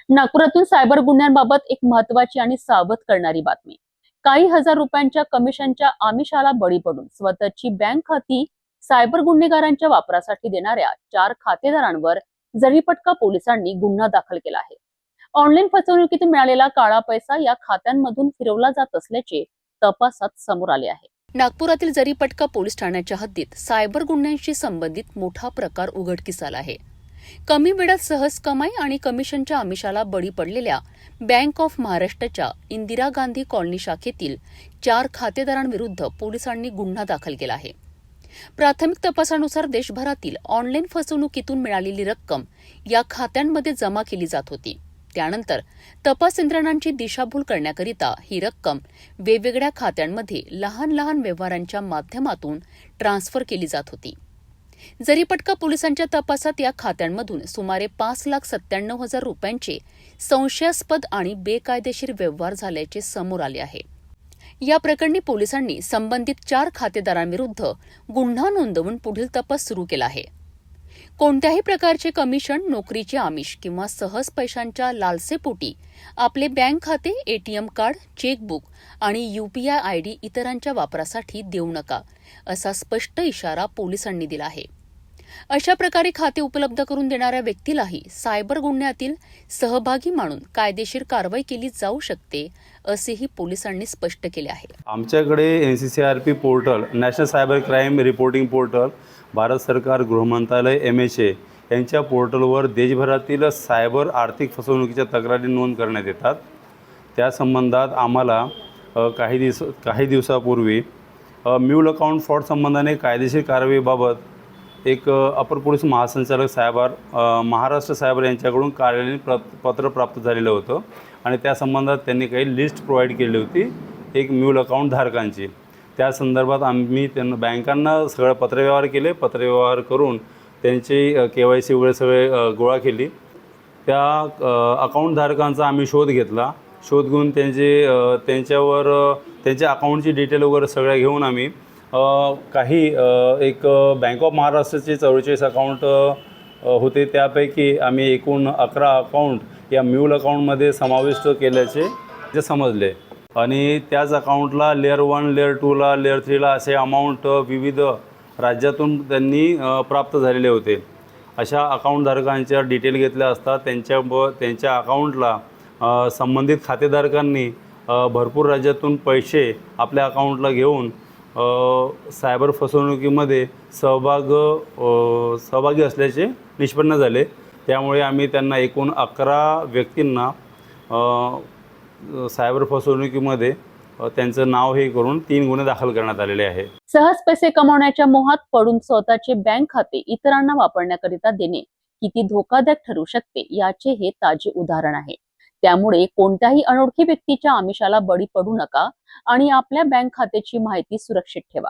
नागपुरातून cyber गुन्ह्यांबाबत एक महत्त्वाची आणि सावध करणारी बातमी. काही हजार रुपयांच्या कमिशनच्या आमिषाला बळी पडून स्वतःची बँक खाती सायबर गुन्हेगारांच्या वापरासाठी देणाऱ्या 4 खातेदारांवर जरीपटका पोलिसांनी गुन्हा दाखल केला आहे. ऑनलाईन फसवणुकीतून मिळालेला काळा पैसा या खात्यांमधून फिरवला जात असल्याचे तपासात समोर आले आहे. नागपुरातील जरीपटका पोलीस ठाण्याच्या हद्दीत सायबर गुन्ह्यांशी संबंधित मोठा प्रकार उघडकीस आला आहे. कमी वेळात सहज कमाई आणि कमिशनच्या आमिषाला बळी पडलेल्या बँक ऑफ महाराष्ट्राच्या इंदिरा गांधी कॉलनी शाखेतील 4 खातेदारांविरुद्ध पोलिसांनी गुन्हा दाखल केला आहे. प्राथमिक तपासानुसार देशभरातील ऑनलाईन फसवणुकीतून मिळालेली रक्कम या खात्यांमध्ये जमा केली जात होती. त्यानंतर तपास यंत्रणांची दिशाभूल करण्याकरिता ही रक्कम वेगवेगळ्या खात्यांमध्ये लहान लहान व्यवहारांच्या माध्यमातून ट्रान्सफर केली जात होती. जरीपटका पोलिसांच्या तपासात या खात्यांमधून सुमारे 5,97,000 रुपयांचे संशयास्पद आणि बेकायदेशीर व्यवहार झाल्याचे समोर आले आहे. या प्रकरणी पोलिसांनी संबंधित 4 खातेदारांविरुद्ध गुन्हा नोंदवून पुढील तपास सुरू केला आहे. कोणत्याही प्रकारचे कमिशन, नोकरीचे आमिष किंवा सहज पैशांच्या लालसेपोटी आपले बँक खाते, एटीएम कार्ड, चेकबुक आणि यूपीआय आयडी इतरांच्या वापरासाठी देऊ नका, असा स्पष्ट इशारा पोलिसांनी दिला आहे. अशा प्रकारे खाते उपलब्ध करून देणाऱ्या व्यक्तीलाही सायबर गुन्ह्यातील सहभागी मानून कायदेशीर कारवाई केली जाऊ शकते, असेही पोलिसांनी स्पष्ट केले आहे. आमच्याकडे NCCRP portal, national cyber crime reporting portal, Bharat सरकार गृह मंत्रालय MHA यांच्या पोर्टलवर देशभरातील सायबर आर्थिक फसवणुकीच्या तक्रारी नोंद करण्यात येतात. त्या संबंधात आम्हाला काही दिवसापूर्वी म्यूल अकाउंट फ्रॉड संबंधाने कायदेशीर कारवाईबाबत एक अपर पोलीस महासंचालक महाराष्ट्र सायबर यांच्याकडून कार्यालयीन पत्र प्राप्त झालेलं होतं आणि त्या संबंधात त्यांनी काही लिस्ट प्रोव्हाइड केली होती एक म्यूल अकाउंट धारकांची. त्या संदर्भात आम्ही त्यांना बँकांना सगळं पत्रव्यवहार केले. पत्रव्यवहार करून त्यांची KYC वगैरे सगळे गोळा केली. त्या अकाउंट धारकांचा आम्ही शोध घेतला. शोध घेऊन त्यांच्यावर त्यांच्या अकाउंटची डिटेल वगैरे सगळ्या घेऊन आम्ही एक बँक ऑफ महाराष्ट्राचे 44 अकाउंट होते. त्यापैकी आम्ही एकूण 11 अकाउंट या म्यूल अकाउंटमध्ये समाविष्ट केल्याचे जे समजले आणि त्याच अकाउंटला लेअर 1, लेअर 2ला, लेअर 3ला असे अमाऊंट विविध राज्यातून त्यांनी प्राप्त झालेले होते. अशा अकाउंटधारकांच्या डिटेल घेतल्या असता त्यांच्या अकाउंटला संबंधित खातेधारकांनी भरपूर राज्यातून पैसे आपल्या अकाउंटला घेऊन सायबर फसवणुकीमध्ये सहभागी असल्याचे निष्पन्न झाले. त्यामुळे आम्ही त्यांना एकूण 11 व्यक्तींना सायबर फसवणुकीमध्ये त्यांचं नाव हे करून 3 गुन्हे दाखल करण्यात आलेले आहे. सहज पैसे कमावण्याच्या मोहात पडून स्वतःचे बँक खाते इतरांना वापरण्याकरिता देणे किती धोकादायक ठरू शकते याचे हे ताजे उदाहरण आहे. त्यामुळे कोणत्याही अनोळखी व्यक्तीच्या आमिषाला बळी पडू नका आणि आपल्या बँक खात्याची माहिती सुरक्षित ठेवा.